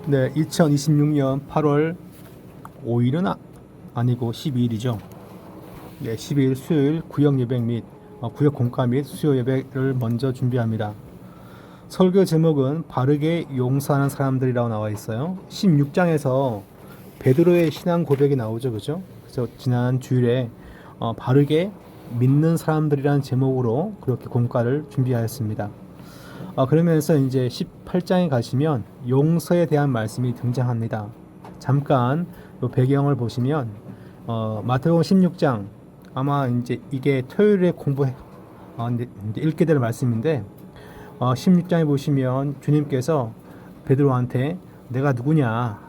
네, 2026년 8월 5일은 아니고 12일이죠. 네, 12일 수요일 구역 예배 및 구역 공과 및 수요 예배를 먼저 준비합니다. 설교 제목은 바르게 용서하는 사람들이라고 나와 있어요. 16장에서 베드로의 신앙 고백이 나오죠, 그죠? 그래서 지난 주일에 바르게 믿는 사람들이라는 제목으로 그렇게 공과를 준비하였습니다. 그러면서 이제 18장에 가시면 용서에 대한 말씀이 등장합니다. 잠깐 요 배경을 보시면 마태복음 16장 아마 이제 이게 토요일에 이제 읽게 될 말씀인데 16장에 보시면 주님께서 베드로한테 내가 누구냐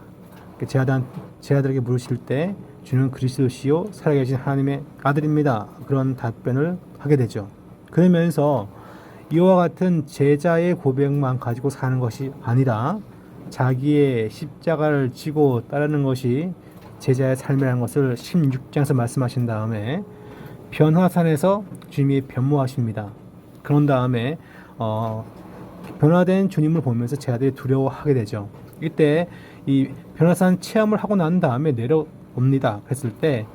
제자들에게 물으실 때 주는 그리스도시요 살아계신 하나님의 아들입니다. 그런 답변을 하게 되죠. 그러면서 이와 같은 제자의 고백만 가지고 사는 것이 아니라 자기의 십자가를 지고 따르는 것이 제자의 삶이라는 것을 16장에서 말씀하신 다음에 변화산에서 주님이 변모하십니다. 그런 다음에 변화된 주님을 보면서 제자들이 두려워하게 되죠. 이때 이 변화산 체험을 하고 난 다음에 내려옵니다. 그랬을 때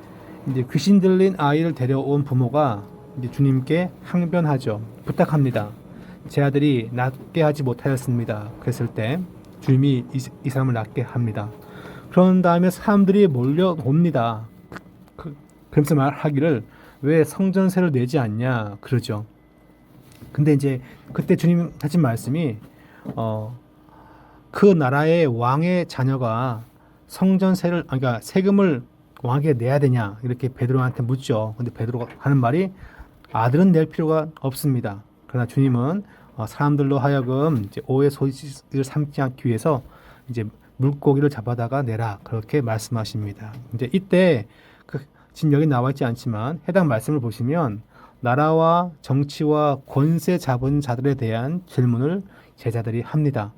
이제 귀신 들린 아이를 데려온 부모가 이제 주님께 항변하죠. 부탁합니다. 제 아들이 낫게 하지 못하였습니다. 그랬을 때 주님이 이 사람을 낫게 합니다. 그런 다음에 사람들이 몰려옵니다. 그러면서 말하기를 왜 성전세를 내지 않냐 그러죠. 근데 이제 그때 주님 하신 말씀이 그 나라의 왕의 자녀가 성전세를 그러니까 세금을 왕에게 내야 되냐 이렇게 베드로한테 묻죠. 근데 베드로가 하는 말이 아들은 낼 필요가 없습니다. 그러나 주님은 사람들로 하여금 이제 오해 소식을 삼지 않기 위해서 이제 물고기를 잡아다가 내라 그렇게 말씀하십니다. 이제 이때 지금 여기 나와 있지 않지만 해당 말씀을 보시면 나라와 정치와 권세 잡은 자들에 대한 질문을 제자들이 합니다.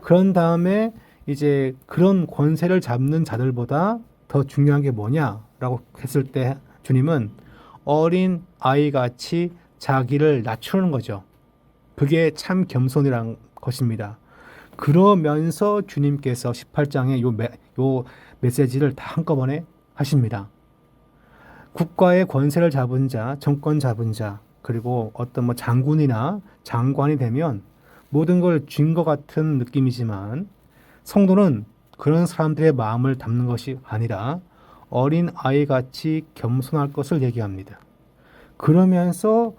그런 다음에 이제 그런 권세를 잡는 자들보다 더 중요한 게 뭐냐라고 했을 때 주님은 어린 아이같이 자기를 낮추는 거죠. 그게 참 겸손이란 것입니다. 그러면서 주님께서 18장에 요 메시지를 다 한꺼번에 하십니다. 국가의 권세를 잡은 자, 정권 잡은 자, 그리고 어떤 뭐 장군이나 장관이 되면 모든 걸 쥔 것 같은 느낌이지만 성도는 그런 사람들의 마음을 담는 것이 아니라 어린 아이같이 겸손할 것을 얘기합니다. 그러면서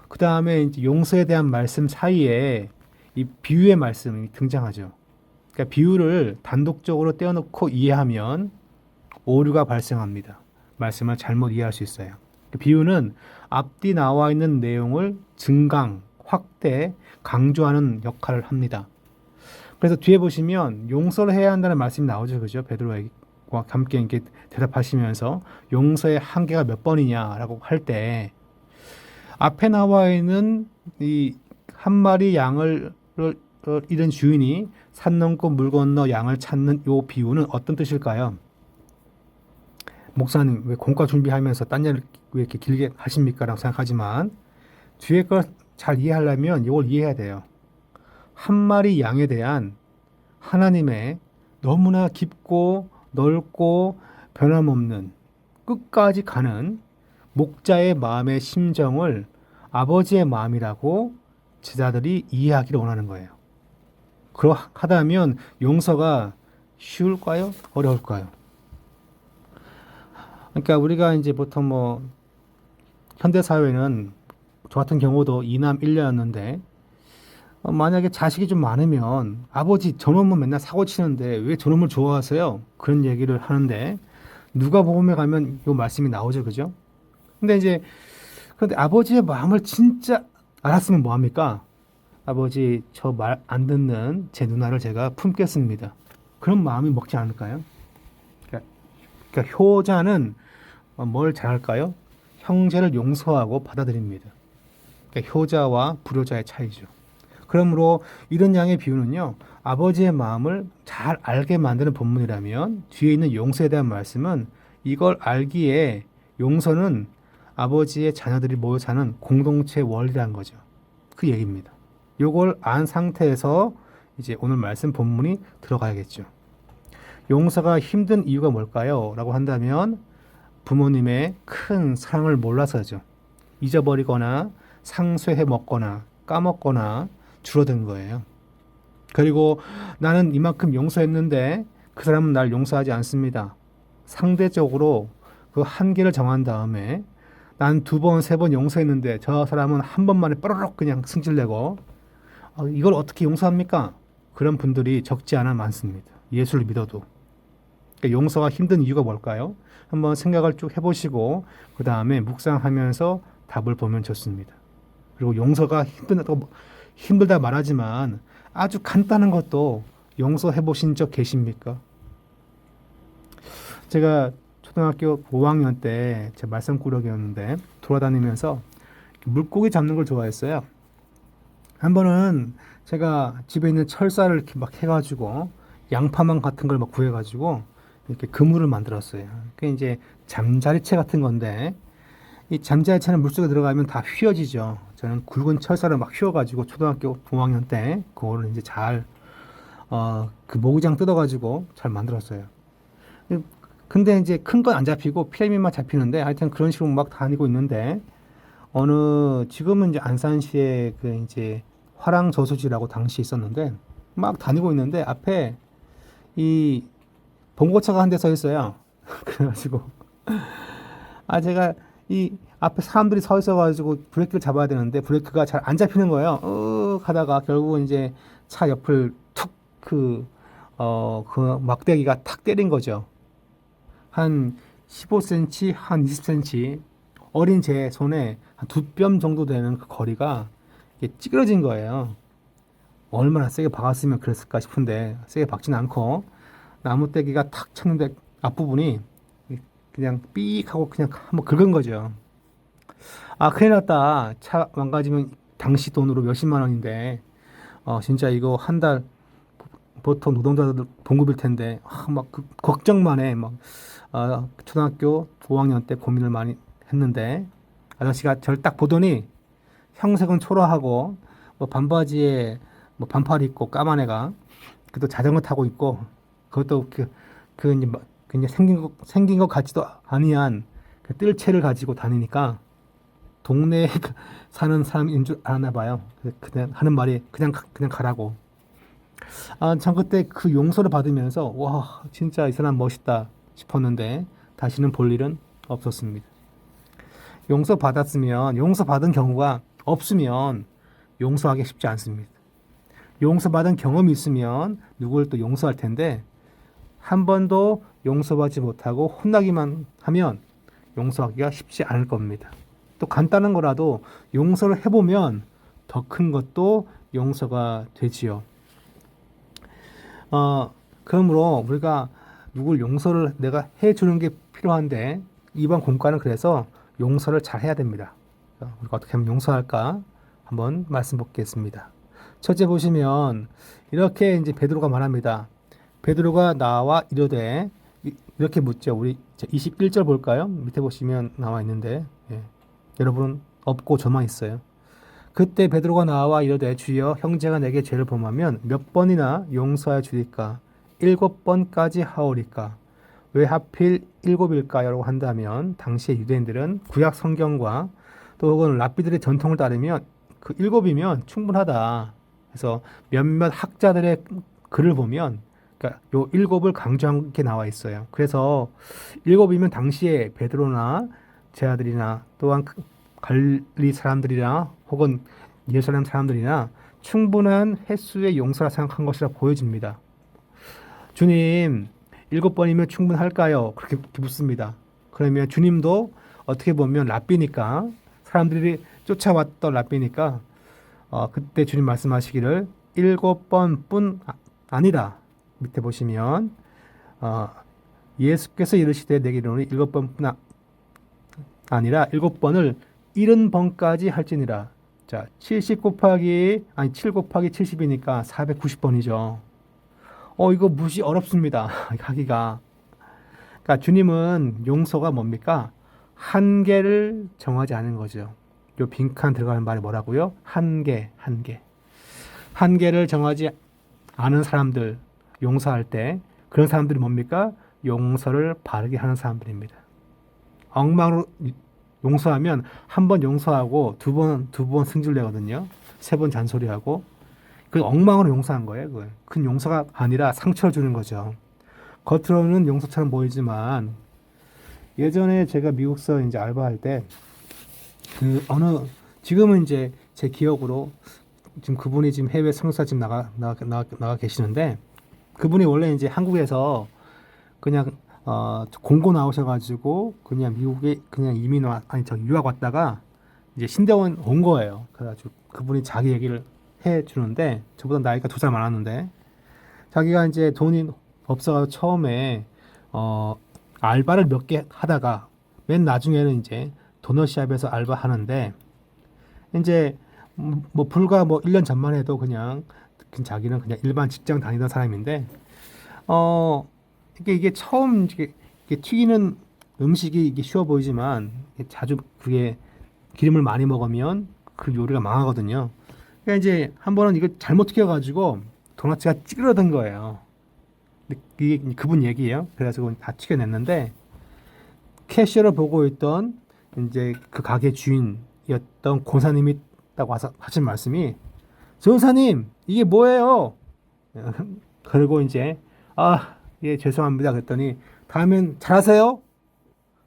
그 다음에 이제 용서에 대한 말씀 사이에 이 비유의 말씀이 등장하죠. 그러니까 비유를 단독적으로 떼어놓고 이해하면 오류가 발생합니다. 말씀을 잘못 이해할 수 있어요. 비유는 앞뒤 나와 있는 내용을 증강, 확대, 강조하는 역할을 합니다. 그래서 뒤에 보시면 용서를 해야 한다는 말씀이 나오죠. 그죠? 베드로와 함께 이렇게 대답하시면서 용서의 한계가 몇 번이냐라고 할 때 앞에 나와 있는 이 한 마리 양을 잃은 주인이 산 넘고 물 건너 양을 찾는 요 비유는 어떤 뜻일까요? 목사님 왜 공과 준비하면서 딴 얘기를 왜 이렇게 길게 하십니까? 라고 생각하지만 뒤에 걸 잘 이해하려면 이걸 이해해야 돼요. 한 마리 양에 대한 하나님의 너무나 깊고 넓고 변함없는 끝까지 가는 목자의 마음의 심정을 아버지의 마음이라고 제자들이 이해하기를 원하는 거예요. 그러하다면 용서가 쉬울까요? 어려울까요? 그러니까 우리가 이제 보통 뭐 현대 사회는 저 같은 경우도 이남 일녀였는데 만약에 자식이 좀 많으면 아버지 저놈은 맨날 사고 치는데 왜 저놈을 좋아하세요? 그런 얘기를 하는데 누가복음에 가면 이 말씀이 나오죠, 그죠? 그런데 아버지의 마음을 진짜 알았으면 뭐 합니까? 아버지 저 말 안 듣는 제 누나를 제가 품겠습니다. 그런 마음이 먹지 않을까요? 그러니까 효자는 뭘 잘할까요? 형제를 용서하고 받아들입니다. 그러니까 효자와 불효자의 차이죠. 그러므로 이런 양의 비유는요, 아버지의 마음을 잘 알게 만드는 본문이라면 뒤에 있는 용서에 대한 말씀은 이걸 알기에 용서는 아버지의 자녀들이 모여 사는 공동체 원리라는 거죠. 그 얘기입니다. 요걸 안 상태에서 이제 오늘 말씀 본문이 들어가야겠죠. 용서가 힘든 이유가 뭘까요? 라고 한다면 부모님의 큰 사랑을 몰라서죠. 잊어버리거나 상쇄해 먹거나 까먹거나 줄어든 거예요. 그리고 나는 이만큼 용서했는데 그 사람은 날 용서하지 않습니다. 상대적으로 그 한계를 정한 다음에 난 2번, 3번 용서했는데 저 사람은 한 번만에 빠르륵 그냥 승질내고 이걸 어떻게 용서합니까? 그런 분들이 적지 않아 많습니다. 예수를 믿어도. 그러니까 용서가 힘든 이유가 뭘까요? 한번 생각을 쭉 해보시고 그 다음에 묵상하면서 답을 보면 좋습니다. 그리고 용서가 힘들다 말하지만 아주 간단한 것도 용서해 보신 적 계십니까? 제가 초등학교 5학년 때 제 말썽꾸러기였는데 돌아다니면서 물고기 잡는 걸 좋아했어요. 한 번은 제가 집에 있는 철사를 이렇게 막 해가지고 양파망 같은 걸 막 구해가지고 이렇게 그물을 만들었어요. 그게 이제 잠자리채 같은 건데 이 잠자리채는 물속에 들어가면 다 휘어지죠. 저는 굵은 철사를 막 휘어가지고 초등학교 5학년 때 그거를 이제 그 모기장 뜯어가지고 잘 만들었어요. 근데 이제 큰 건 안 잡히고 피라미만 잡히는데 하여튼 그런 식으로 막 다니고 있는데 지금은 이제 안산시에 그 이제 화랑저수지라고 당시 있었는데 막 다니고 있는데 앞에 이 봉고차가 한 대 서 있어요. 그래가지고 제가 이 앞에 사람들이 서 있어가지고 브레이크를 잡아야 되는데 브레이크가 잘 안 잡히는 거예요. 가다가 결국은 이제 차 옆을 툭 그 막대기가 탁 때린 거죠. 한 15cm, 한 20cm 어린 제 손에 한 2뼘 정도 되는 그 거리가 이게 찌그러진 거예요. 얼마나 세게 박았으면 그랬을까 싶은데 세게 박지는 않고 나무떼기가 탁 쳤는데 앞부분이 그냥 삑 하고 그냥 한번 긁은 거죠. 큰일 났다. 차 망가지면 당시 돈으로 몇십만 원인데 진짜 이거 한 달 보통 노동자들 봉급일 텐데 막 걱정만 해. 막 초등학교 5학년 때 고민을 많이 했는데 아저씨가 저를 딱 보더니 형색은 초라하고 뭐 반바지에 뭐 반팔 입고 까만 애가 그것도 자전거 타고 있고 그것도 이제 생긴 것 같지도 아니한 그 뜰채를 가지고 다니니까 동네에 사는 사람인 줄 아나 봐요. 그냥 하는 말이 그냥 가라고. 전 그때 그 용서를 받으면서 와 진짜 이 사람 멋있다 싶었는데 다시는 볼 일은 없었습니다. 용서받은 경우가 없으면 용서하기 쉽지 않습니다. 용서받은 경험이 있으면 누구를 또 용서할 텐데 한 번도 용서받지 못하고 혼나기만 하면 용서하기가 쉽지 않을 겁니다. 또 간단한 거라도 용서를 해보면 더 큰 것도 용서가 되지요. 그러므로 우리가 누굴 용서를 내가 해주는 게 필요한데 이번 공과는 그래서 용서를 잘 해야 됩니다. 우리가 어떻게 하면 용서할까 한번 말씀 보겠습니다. 첫째 보시면 이렇게 이제 베드로가 말합니다. 베드로가 나와 이르되 이렇게 묻죠. 우리 21절 볼까요? 밑에 보시면 나와 있는데 여러분은 없고 저만 있어요. 그때 베드로가 나와 이르되 주여 형제가 내게 죄를 범하면 몇 번이나 용서하여 주리까? 7번까지 하오리까? 왜 하필 7일까요? 라고 한다면 당시의 유대인들은 구약 성경과 또 혹은 랍비들의 전통을 따르면 그 7이면 충분하다. 그래서 몇몇 학자들의 글을 보면 그러니까 요 7을 강조한 게 나와 있어요. 그래서 7이면 당시에 베드로나 제 아들이나 또한 갈리 사람들이나 혹은 예루살렘 사람들이나 충분한 횟수의 용서라 생각한 것이라 보여집니다. 주님 7번이면 충분할까요? 그렇게 묻습니다. 그러면 주님도 어떻게 보면 랍비니까 사람들이 쫓아왔던 랍비니까 그때 주님 말씀하시기를 7번뿐 아니라 밑에 보시면 예수께서 이르시되 내게 이르노니 7번뿐 아니라 7번을 70번까지 할지니라. 자, 7 곱하기 70이니까 490번이죠. 이거 무시 어렵습니다. 하기가. 그러니까 주님은 용서가 뭡니까? 한계를 정하지 않은 거죠. 요 빈칸 들어가는 말이 뭐라고요? 한계를 정하지 아는 사람들 용서할 때 그런 사람들이 뭡니까? 용서를 바르게 하는 사람들입니다. 엉망으로 용서하면 한 번 용서하고 두 번 승질 내거든요. 세 번 잔소리하고 그 엉망으로 용서한 거예요. 그걸. 큰 용서가 아니라 상처를 주는 거죠. 겉으로는 용서처럼 보이지만 예전에 제가 미국서 이제 알바할 때 그 지금은 이제 제 기억으로 지금 그분이 지금 해외 성사 지금 나가 계시는데 그분이 원래 이제 한국에서 그냥 공고 나오셔가지고 그냥 미국에 그냥 유학 왔다가 이제 신대원 온 거예요. 그래가지고 그분이 자기 얘기를 해 주는데 저보다 나이가 2살 많았는데 자기가 이제 돈이 없어서 처음에 알바를 몇 개 하다가 맨 나중에는 이제 도넛샵에서 알바하는데 이제 뭐 불과 뭐 1년 전만 해도 그냥 자기는 그냥 일반 직장 다니던 사람인데 이게 처음 이게 튀기는 음식이 이게 쉬워 보이지만 자주 그게 기름을 많이 먹으면 그 요리가 망하거든요. 그러니까 이제 한 번은 이거 잘못 튀겨가지고 도넛가 찌그러든 거예요. 근데 이게 그분 얘기예요. 그래서 다 튀겨냈는데 캐셔를 보고 있던 이제 그 가게 주인이었던 권사님이 딱 와서 하신 말씀이 전사님 이게 뭐예요? 그리고 이제 예 죄송합니다 그랬더니 다음엔 잘하세요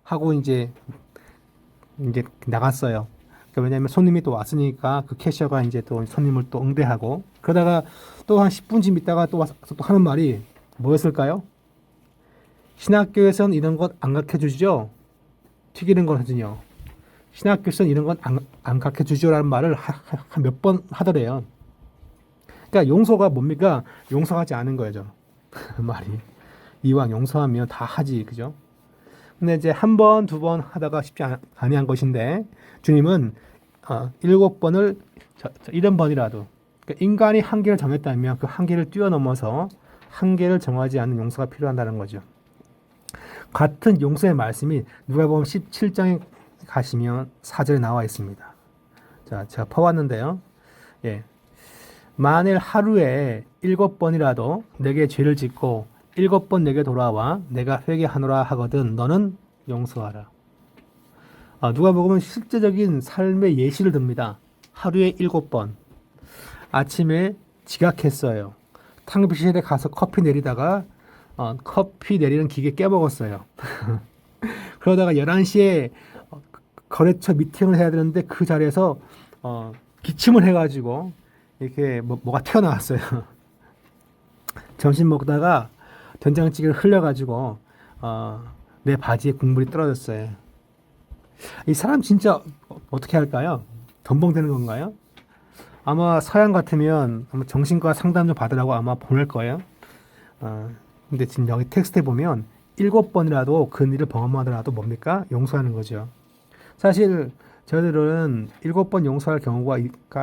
하고 이제 나갔어요. 그러니까 왜냐하면 손님이 또 왔으니까 그 캐셔가 이제 또 손님을 또 응대하고 그러다가 또 한 10분쯤 있다가 또 와서 또 하는 말이 뭐였을까요? 신학교에선 이런 것 안 가르쳐 주죠. 튀기는 거거든요. 신학교에서는 이런 건 안 가르쳐 주죠라는 말을 몇 번 하더래요. 그러니까 용서가 뭡니까? 용서하지 않은 거죠. 그 말이. 이왕 용서하면 다 하지, 그죠? 근데 이제 한 번, 두 번 하다가 쉽지 아니한 것인데 주님은 7번을 1번이라도 그러니까 인간이 한계를 정했다면 그 한계를 뛰어넘어서 한계를 정하지 않는 용서가 필요하다는 거죠. 같은 용서의 말씀이 누가복음 17장에 가시면 4절에 나와 있습니다. 자, 제가 퍼왔는데요. 예. 만일 하루에 7번이라도 내게 죄를 짓고 7번 내게 돌아와 내가 회개하노라 하거든 너는 용서하라. 누가복음은 실제적인 삶의 예시를 듭니다. 하루에 7번. 아침에 지각했어요. 탕비실에 가서 커피 내리다가 커피 내리는 기계 깨먹었어요. 그러다가 11시에 거래처 미팅을 해야 되는데 그 자리에서 기침을 해가지고 이렇게 뭐가 튀어나왔어요. 점심 먹다가 된장찌개를 흘려가지고 내 바지에 국물이 떨어졌어요. 이 사람 진짜 어떻게 할까요? 덤벙대는 건가요? 아마 서양 같으면 아마 정신과 상담 좀 받으라고 아마 보낼 거예요. 근데 지금 여기 텍스트에 보면 7번이라도 그 일을 범하더라도 뭡니까? 용서하는 거죠. 사실 저희들은 7번 용서할 경우가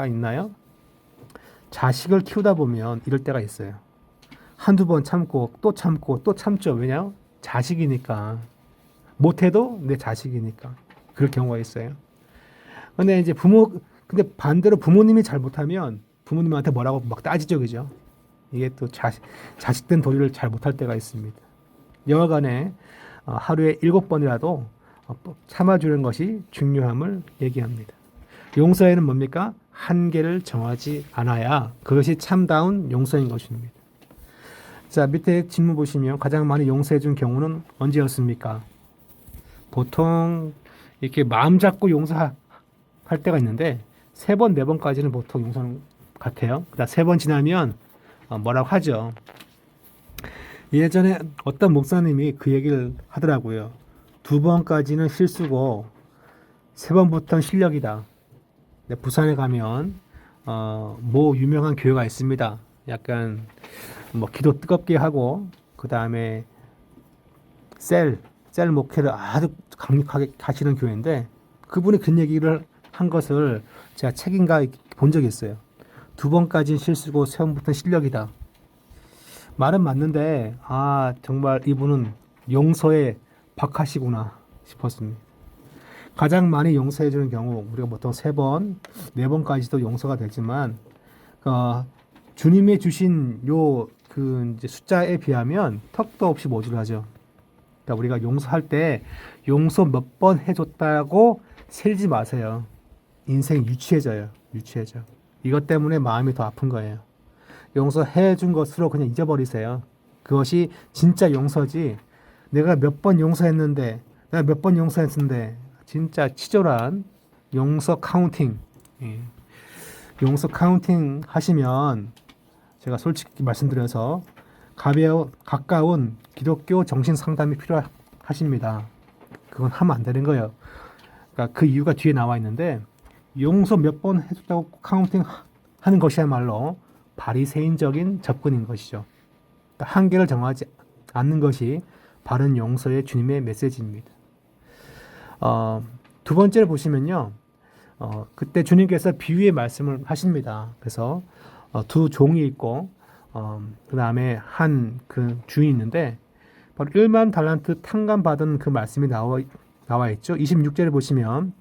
있나요? 자식을 키우다 보면 이럴 때가 있어요. 한두 번 참고 또 참고 또 참죠. 왜냐? 자식이니까. 못해도 내 자식이니까. 그럴 경우가 있어요. 근데 이제 근데 반대로 부모님이 잘못하면 부모님한테 뭐라고 막 따지죠. 그죠? 이게 또 자식된 도리를 잘 못할 때가 있습니다. 여하간에 하루에 7번이라도 참아주는 것이 중요함을 얘기합니다. 용서에는 뭡니까? 한계를 정하지 않아야 그것이 참다운 용서인 것입니다. 자, 밑에 질문 보시면 가장 많이 용서해 준 경우는 언제였습니까? 보통 이렇게 마음 잡고 용서할 때가 있는데 3번, 4번까지는 보통 용서하는 것 같아요. 그다음 3번 지나면 뭐라고 하죠. 예전에 어떤 목사님이 그 얘기를 하더라고요. 2번까지는 실수고 3번부터는 실력이다. 부산에 가면 뭐 유명한 교회가 있습니다. 약간 뭐 기도 뜨겁게 하고 그 다음에 셀 목회를 아주 강력하게 하시는 교회인데 그분이 그런 얘기를 한 것을 제가 책인가 본 적이 있어요. 2번까지는 실수고 3번부터는 실력이다. 말은 맞는데 정말 이분은 용서에 박하시구나 싶었습니다. 가장 많이 용서해 주는 경우 우리가 보통 3번, 4번까지도 용서가 되지만 주님이 주신 요 그 이제 숫자에 비하면 턱도 없이 모자라죠. 그러니까 우리가 용서할 때 용서 몇 번 해줬다고 세지 마세요. 인생 유치해져요. 유치해져. 이것 때문에 마음이 더 아픈 거예요. 용서해 준 것으로 그냥 잊어버리세요. 그것이 진짜 용서지. 내가 몇 번 용서했는데, 내가 몇 번 용서했는데, 진짜 치졸한 용서 카운팅. 예. 용서 카운팅 하시면 제가 솔직히 말씀드려서 가까운 기독교 정신 상담이 필요하십니다. 그건 하면 안 되는 거예요. 그러니까 그 이유가 뒤에 나와 있는데 용서 몇 번 해줬다고 카운팅 하는 것이야말로 바리새인적인 접근인 것이죠. 그러니까 한계를 정하지 않는 것이 바른 용서의 주님의 메시지입니다. 두 번째를 보시면요. 그때 주님께서 비유의 말씀을 하십니다. 그래서 두 종이 있고 그 다음에 한 그 주인이 있는데 바로 1만 달란트 탕감 받은 그 말씀이 나와 있죠. 26절을 보시면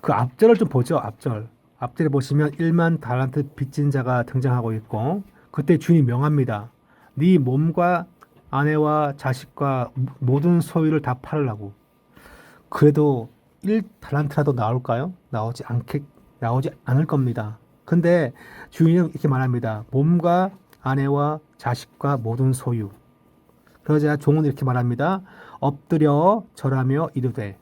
그 앞절을 좀 보죠. 앞절에 보시면 1만 달란트 빚진 자가 등장하고 있고 그때 주인이 명합니다. 네 몸과 아내와 자식과 모든 소유를 다 팔으라고. 그래도 1달란트라도 나올까요? 나오지 않을 겁니다. 근데 주인은 이렇게 말합니다. 몸과 아내와 자식과 모든 소유. 그러자 종은 이렇게 말합니다. 엎드려 절하며 이르되.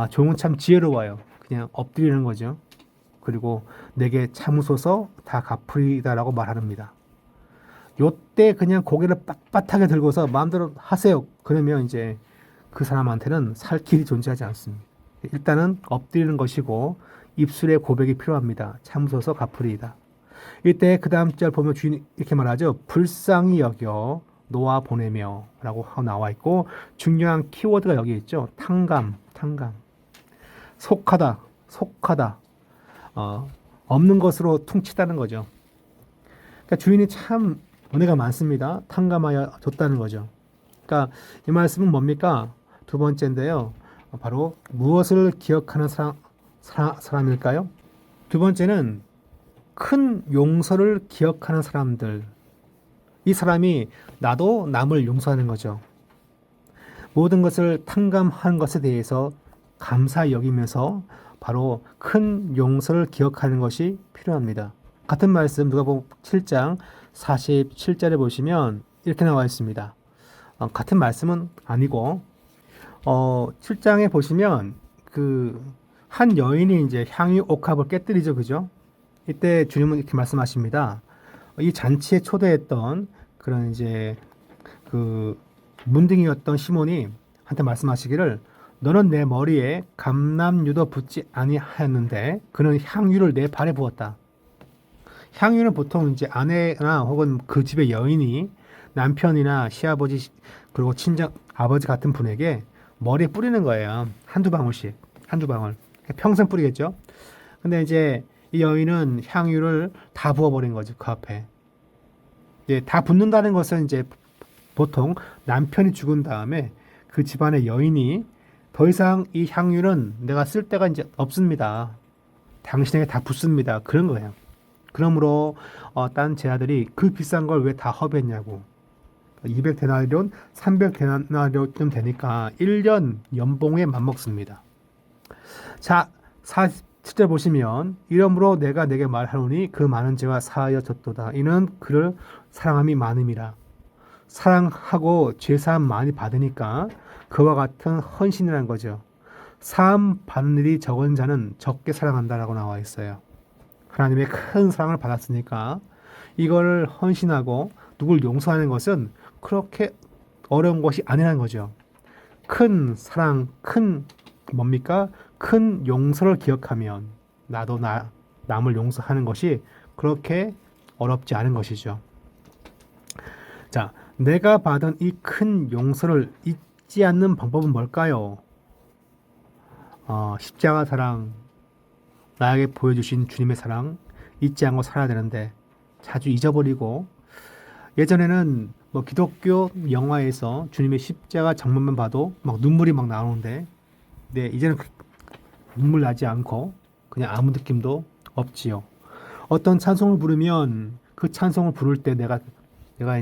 종은 참 지혜로워요. 그냥 엎드리는 거죠. 그리고 내게 참으소서 다 갚으리다라고 말합니다. 요때 그냥 고개를 빳빳하게 들고서 마음대로 하세요. 그러면 이제 그 사람한테는 살 길이 존재하지 않습니다. 일단은 엎드리는 것이고 입술의 고백이 필요합니다. 참으소서 갚으리이다. 이때 그 다음 절 보면 주인이 이렇게 말하죠. 불쌍히 여겨 놓아 보내며 라고 하고 나와 있고 중요한 키워드가 여기 있죠. 탕감. 속하다. 없는 것으로 퉁치다는 거죠. 그러니까 주인이 참 은혜가 많습니다. 탕감하여 줬다는 거죠. 그러니까 이 말씀은 뭡니까? 두 번째인데요. 바로 무엇을 기억하는 사람일까요? 두 번째는 큰 용서를 기억하는 사람들. 이 사람이 나도 남을 용서하는 거죠. 모든 것을 탕감한 것에 대해서 감사히 여기면서 바로 큰 용서를 기억하는 것이 필요합니다. 같은 말씀 누가복음 7장 47절에 보시면 이렇게 나와 있습니다. 같은 말씀은 아니고 7장에 보시면 그 한 여인이 이제 향유 옥합을 깨뜨리죠, 그죠? 이때 주님은 이렇게 말씀하십니다. 이 잔치에 초대했던 그런 이제 그 문둥이였던 시몬이 한테 말씀하시기를 너는 내 머리에 감람유도 붓지 아니하였는데 그는 향유를 내 발에 부었다. 향유는 보통 이제 아내나 혹은 그 집의 여인이 남편이나 시아버지 그리고 친정 아버지 같은 분에게 머리에 뿌리는 거예요. 한두 방울씩, 한두 방울. 평생 뿌리겠죠. 근데 이제 이 여인은 향유를 다 부어버린 거죠. 그 앞에. 이제 다 붓는다는 것은 이제 보통 남편이 죽은 다음에 그 집안의 여인이 더 이상 이 향유는 내가 쓸 데가 이제 없습니다. 당신에게 다 붓습니다. 그런 거예요. 그러므로 딴 제 아들이 그 비싼 걸 왜 다 허비했냐고. 200데나리온, 300데나리온쯤 되니까 1년 연봉에 맞먹습니다. 자, 47절 보시면 이러므로 내가 내게 말하노니 그 많은 죄가 사하여 졌도다. 이는 그를 사랑함이 많음이라. 사랑하고 죄사함 많이 받으니까 그와 같은 헌신이라는 거죠. 사함 받는 일이 적은 자는 적게 사랑한다라고 나와 있어요. 하나님의 큰 사랑을 받았으니까 이걸 헌신하고 누굴 용서하는 것은 그렇게 어려운 것이 아니라는 거죠. 큰 사랑, 뭡니까? 큰 용서를 기억하면 나도 남을 용서하는 것이 그렇게 어렵지 않은 것이죠. 자, 내가 받은 이 큰 용서를 잊지 않는 방법은 뭘까요? 십자가 사랑, 나에게 보여주신 주님의 사랑 잊지 않고 살아야 되는데 자주 잊어버리고 예전에는 뭐 기독교 영화에서 주님의 십자가 장면만 봐도 막 눈물이 막 나오는데 네, 이제는 눈물 나지 않고 그냥 아무 느낌도 없지요. 어떤 찬송을 부르면 그 찬송을 부를 때 내가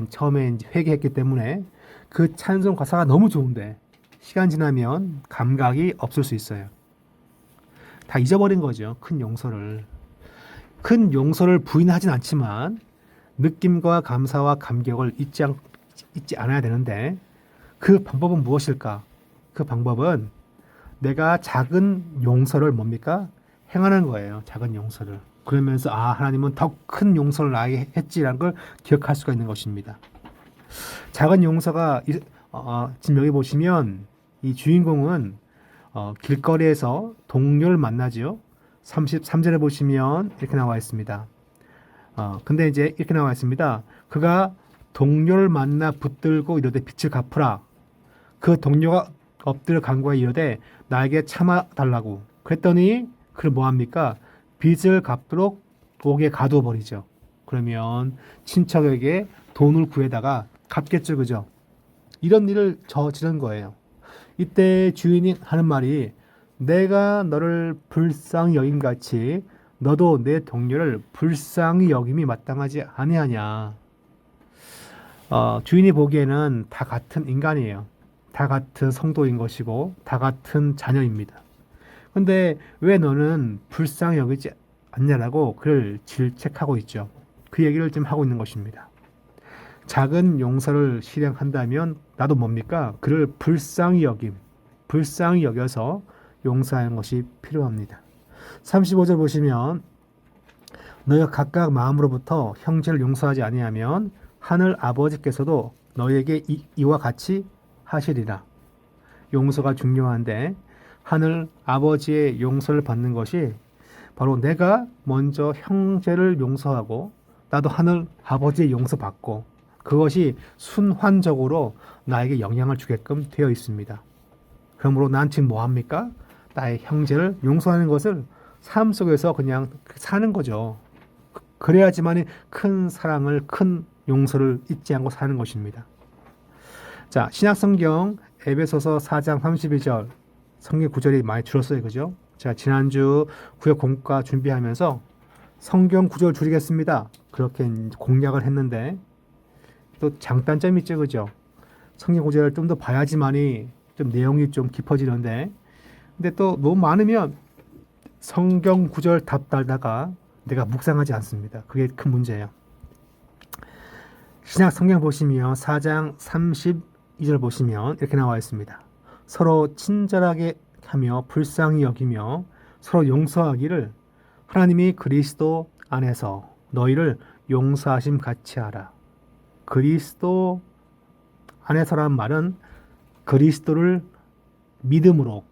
처음에 이제 회개했기 때문에 그 찬송 가사가 너무 좋은데 시간 지나면 감각이 없을 수 있어요. 다 잊어버린 거죠. 큰 용서를. 큰 용서를 부인하진 않지만 느낌과 감사와 감격을 잊지 않아야 되는데 그 방법은 무엇일까? 그 방법은 내가 작은 용서를 뭡니까? 행하는 거예요. 작은 용서를. 그러면서 하나님은 더 큰 용서를 나에게 했지라는 걸 기억할 수가 있는 것입니다. 작은 용서가 지금 여기 보시면 이 주인공은 길거리에서 동료를 만나죠. 33절에 보시면 이렇게 나와 있습니다. 근데 이제 이렇게 나와 있습니다. 그가 동료를 만나 붙들고 이르되 빚을 갚으라. 그 동료가 엎드려 간구하여 이르되 나에게 참아 달라고. 그랬더니 그를 뭐합니까? 빚을 갚도록 옥에 가두어 버리죠. 그러면 친척에게 돈을 구해다가 갚겠죠, 그죠? 이런 일을 저지른 거예요. 이때 주인이 하는 말이 내가 너를 불쌍히 여긴 같이 너도 내 동료를 불쌍히 여김이 마땅하지 아니하냐. 주인이 보기에는 다 같은 인간이에요. 다 같은 성도인 것이고 다 같은 자녀입니다. 근데 왜 너는 불쌍히 여기지 않냐라고 그를 질책하고 있죠. 그 얘기를 지금 하고 있는 것입니다. 작은 용서를 실행한다면 나도 뭡니까? 그를 불쌍히 여겨서 용서하는 것이 필요합니다. 35절 보시면 너희가 각각 마음으로부터 형제를 용서하지 아니하면 하늘 아버지께서도 너희에게 이와 같이 하시리라. 용서가 중요한데 하늘 아버지의 용서를 받는 것이 바로 내가 먼저 형제를 용서하고 나도 하늘 아버지의 용서받고 그것이 순환적으로 나에게 영향을 주게끔 되어 있습니다. 그러므로 난 지금 뭐합니까? 나의 형제를 용서하는 것을 삶 속에서 그냥 사는 거죠. 그래야지만 큰 사랑을, 큰 용서를 잊지 않고 사는 것입니다. 자, 신약성경 에베소서 4장 32절 성경 구절이 많이 줄었어요. 그죠? 제가 지난주 구역 공과 준비하면서 성경 구절 줄이겠습니다. 그렇게 공략을 했는데 또 장단점이 있죠. 그죠? 성경 구절을 좀 더 봐야지만이 좀 내용이 좀 깊어지는데 근데 또 너무 많으면 성경 구절 답 달다가 내가 묵상하지 않습니다. 그게 큰 문제예요. 신약 성경 보시면 4장 32절 보시면 이렇게 나와 있습니다. 서로 친절하게 하며 불쌍히 여기며 서로 용서하기를 하나님이 그리스도 안에서 너희를 용서하심 같이 하라. 그리스도 안에서란 말은 그리스도를 믿음으로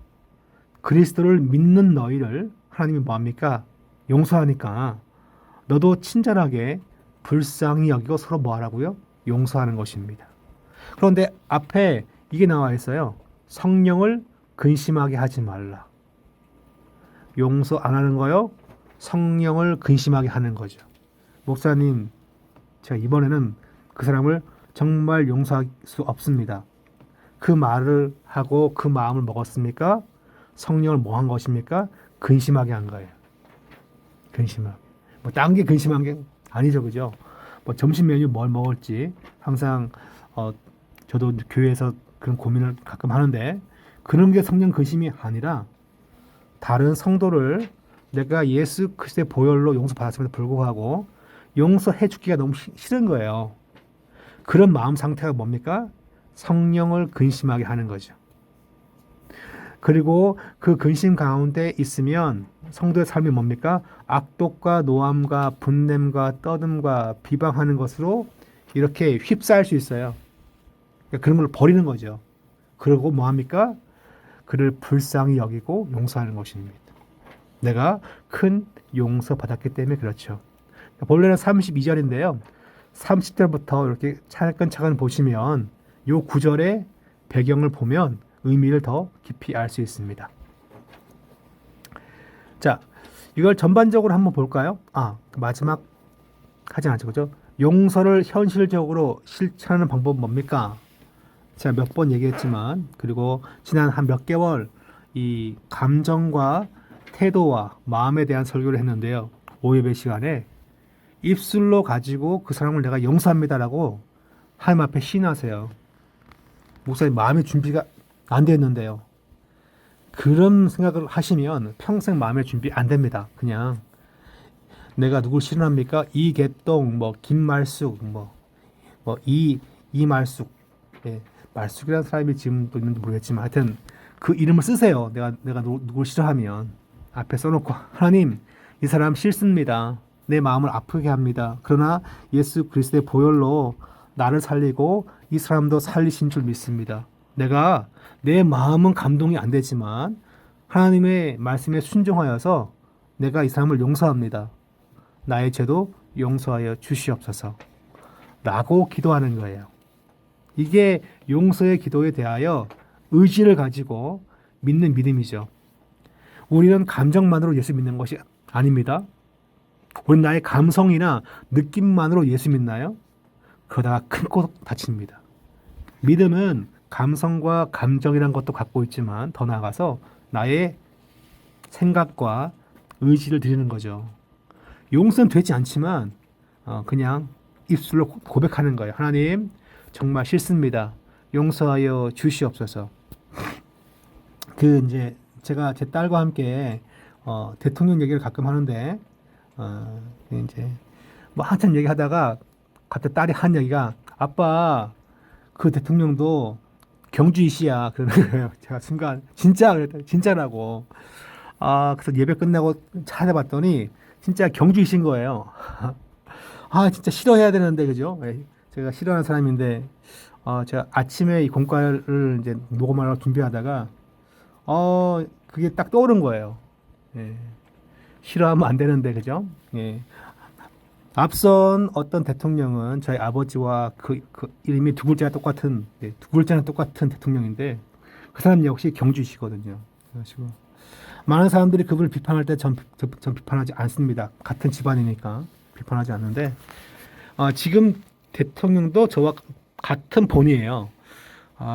그리스도를 믿는 너희를 하나님이 뭐합니까? 용서하니까 너도 친절하게 불쌍히 여기고 서로 뭐하라고요? 용서하는 것입니다. 그런데 앞에 이게 나와 있어요. 성령을 근심하게 하지 말라. 용서 안 하는 거요? 성령을 근심하게 하는 거죠. 목사님, 제가 이번에는 그 사람을 정말 용서할 수 없습니다. 그 말을 하고 그 마음을 먹었습니까? 성령을 뭐 한 것입니까? 근심하게 한 거예요. 근심하게. 뭐 딴 게 근심한 게 아니죠, 그죠? 뭐 점심 메뉴 뭘 먹을지 항상 저도 교회에서 그런 고민을 가끔 하는데 그런 게 성령 근심이 아니라 다른 성도를 내가 예수 그리스도의 보혈로 용서받았음에도 불구하고 용서해 주기가 너무 싫은 거예요. 그런 마음 상태가 뭡니까? 성령을 근심하게 하는 거죠. 그리고 그 근심 가운데 있으면 성도의 삶이 뭡니까? 악독과 노함과 분냄과 떠듬과 비방하는 것으로 이렇게 휩싸일 수 있어요. 그러니까 그런 걸 버리는 거죠. 그리고 뭐합니까? 그를 불쌍히 여기고 용서하는 것입니다. 내가 큰 용서 받았기 때문에 그렇죠. 본래는 32절인데요. 30절부터 이렇게 차근차근 보시면 이 구절의 배경을 보면 의미를 더 깊이 알 수 있습니다. 자, 이걸 전반적으로 한번 볼까요? 마지막 하지 않죠, 그죠? 용서를 현실적으로 실천하는 방법은 뭡니까? 제가 몇 번 얘기했지만, 그리고 지난 한 몇 개월 이 감정과 태도와 마음에 대한 설교를 했는데요. 5예배 시간에 입술로 가지고 그 사람을 내가 용서합니다라고 하나님 앞에 시인하세요. 목사님 마음의 준비가 안 됐는데요. 그런 생각을 하시면 평생 마음의 준비 안 됩니다. 그냥 내가 누굴 싫어합니까? 이개똥, 뭐 김말숙, 이말숙, 예, 말숙이라는 사람이 지금 또 있는지 모르겠지만 하여튼 그 이름을 쓰세요. 내가 누굴 싫어하면 앞에 써놓고 하나님 이 사람 싫습니다. 내 마음을 아프게 합니다. 그러나 예수 그리스도의 보혈로 나를 살리고 이 사람도 살리신 줄 믿습니다. 내가 내 마음은 감동이 안 되지만 하나님의 말씀에 순종하여서 내가 이 사람을 용서합니다. 나의 죄도 용서하여 주시옵소서 라고 기도하는 거예요. 이게 용서의 기도에 대하여 의지를 가지고 믿는 믿음이죠. 우리는 감정만으로 예수 믿는 것이 아닙니다. 우리는 나의 감성이나 느낌만으로 예수 믿나요? 그러다가 큰 코 다칩니다. 믿음은 감성과 감정이란 것도 갖고 있지만 더 나아가서 나의 생각과 의지를 드리는 거죠. 용서는 되지 않지만 그냥 입술로 고백하는 거예요. 하나님 정말 싫습니다. 용서하여 주시옵소서. 그 이제 제가 제 딸과 함께 대통령 얘기를 가끔 하는데 이제 뭐 한참 얘기하다가 갑자기 딸이 한 얘기가 아빠 그 대통령도 경주이시야 그러는 거예요. 제가 순간 진짜 그랬더니 진짜라고. 그래서 예배 끝나고 찾아봤더니 진짜 경주이신 거예요. 진짜 싫어해야 되는데 그죠? 제가 싫어하는 사람인데 제가 아침에 이 공과를 이제 녹음하려고 준비하다가 그게 딱 떠오른 거예요. 예. 싫어하면 안 되는데 그죠? 예. 앞선 어떤 대통령은 저희 아버지와 그 이름이 두 글자가 똑같은 두 글자는 똑같은 대통령인데 그 사람 역시 경주시거든요. 그래가지고 많은 사람들이 그분을 비판할 때 전 비판하지 않습니다. 같은 집안이니까 비판하지 않는데 지금 대통령도 저와 같은 본이에요.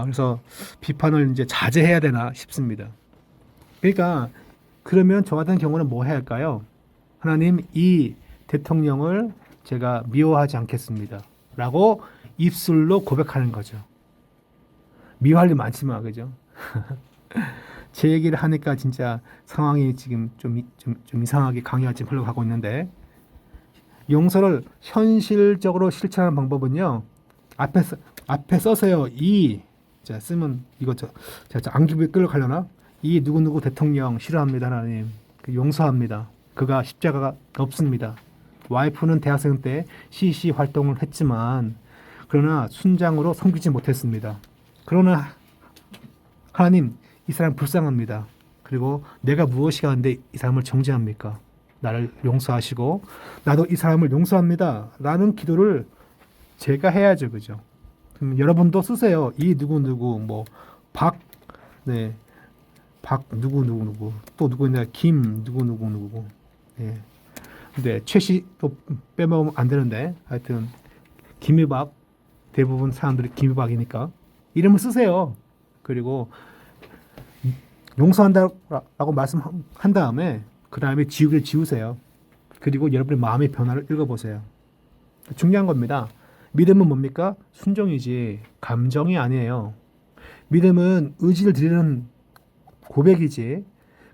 그래서 비판을 이제 자제해야 되나 싶습니다. 그러니까 그러면 저 같은 경우는 뭐 해야 할까요? 하나님 이 대통령을 제가 미워하지 않겠습니다. 라고 입술로 고백하는 거죠. 미워할 일 많지만 그죠? 제 얘기를 하니까 진짜 상황이 지금 좀 이상하게 강요가 지금 흘러가고 있는데 용서를 현실적으로 실천하는 방법은요. 앞에 써세요. 자 쓰면 이거 제가 안기부에 끌려가려나? 이 누구누구 대통령 싫어합니다. 하나님 용서합니다. 그가 십자가가 없습니다. 와이프는 대학생 때 CC 활동을 했지만 그러나 순장으로 섬기지 못했습니다. 그러나 하나님 이 사람 불쌍합니다. 그리고 내가 무엇이 하는데 이 사람을 정죄합니까? 나를 용서하시고 나도 이 사람을 용서합니다. 라는 기도를 제가 해야죠. 그죠? 그럼 여러분도 쓰세요. 이 누구누구 박 누구누구 또 누구 있냐 김 누구누구 예. 근데 최씨 또 빼먹으면 안 되는데 하여튼 김유박 대부분 사람들이 김유박이니까 이름을 쓰세요. 그리고 용서한다라고 말씀한 다음에 그 다음에 지우개를 지우세요. 그리고 여러분의 마음의 변화를 읽어보세요. 중요한 겁니다. 믿음은 뭡니까? 순종이지 감정이 아니에요. 믿음은 의지를 드리는 고백이지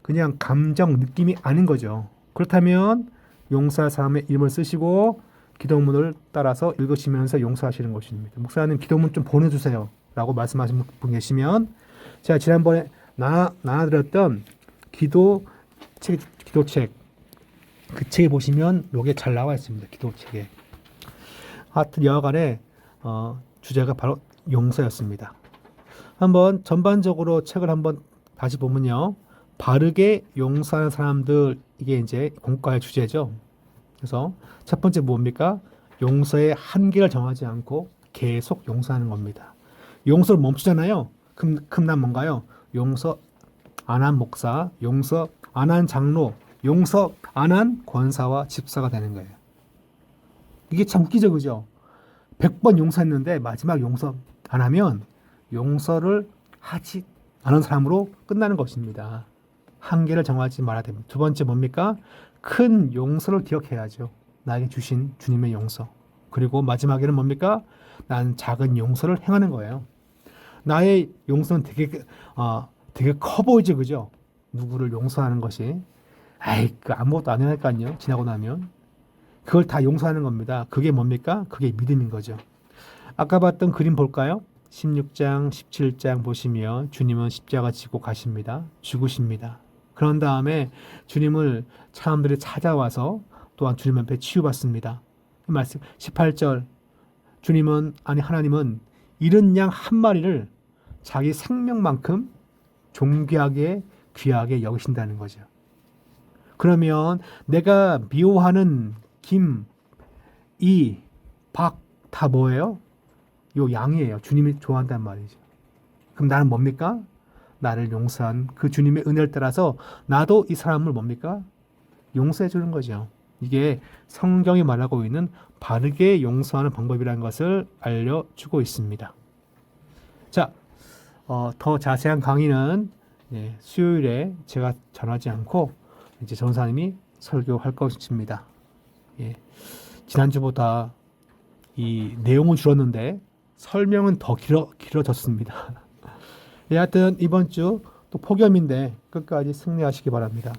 그냥 감정 느낌이 아닌 거죠. 그렇다면 용서할 사람의 이름을 쓰시고 기도문을 따라서 읽으시면서 용서하시는 것입니다. 목사님 기도문 좀 보내주세요 라고 말씀하신 분 계시면 제가 지난번에 나눠드렸던 기도책 그 책에 보시면 요게 잘 나와 있습니다. 기도책에 하여튼 여하간에 주제가 바로 용서였습니다. 한번 전반적으로 책을 한번 다시 보면요. 바르게 용서하는 사람들 이게 이제 공과의 주제죠. 그래서 첫 번째 뭡니까? 용서의 한계를 정하지 않고 계속 용서하는 겁니다. 용서를 멈추잖아요. 그럼 난 뭔가요? 용서 안 한 목사, 용서 안 한 장로, 용서 안 한 권사와 집사가 되는 거예요. 이게 참 웃기죠, 그죠? 100번 용서했는데 마지막 용서 안 하면 용서를 하지 않은 사람으로 끝나는 것입니다. 한계를 정하지 말아야 됩니다. 두 번째 뭡니까? 큰 용서를 기억해야죠. 나에게 주신 주님의 용서. 그리고 마지막에는 뭡니까? 나는 작은 용서를 행하는 거예요. 나의 용서는 되게 커 보이죠, 그죠? 누구를 용서하는 것이. 아이, 그 아무것도 안 하니까요. 지나고 나면. 그걸 다 용서하는 겁니다. 그게 뭡니까? 그게 믿음인 거죠. 아까 봤던 그림 볼까요? 16장, 17장 보시면 주님은 십자가 지고 가십니다. 죽으십니다. 그런 다음에 주님을 사람들이 찾아와서 또한 주님 앞에 치유받습니다. 말씀 18절 하나님은 이른 양 한 마리를 자기 생명만큼 존귀하게 귀하게 여기신다는 거죠. 그러면 내가 미워하는 김, 이, 박 다 뭐예요? 요 양이에요. 주님이 좋아한다는 말이죠. 그럼 나는 뭡니까? 나를 용서한 그 주님의 은혜를 따라서 나도 이 사람을 뭡니까? 용서해 주는 거죠. 이게 성경이 말하고 있는 바르게 용서하는 방법이라는 것을 알려주고 있습니다. 자, 더 자세한 강의는 수요일에 제가 전하지 않고 이제 전사님이 설교할 것입니다. 지난주보다 이 내용은 줄었는데 설명은 더 길어졌습니다. 하여튼 이번 주 또 폭염인데 끝까지 승리하시기 바랍니다.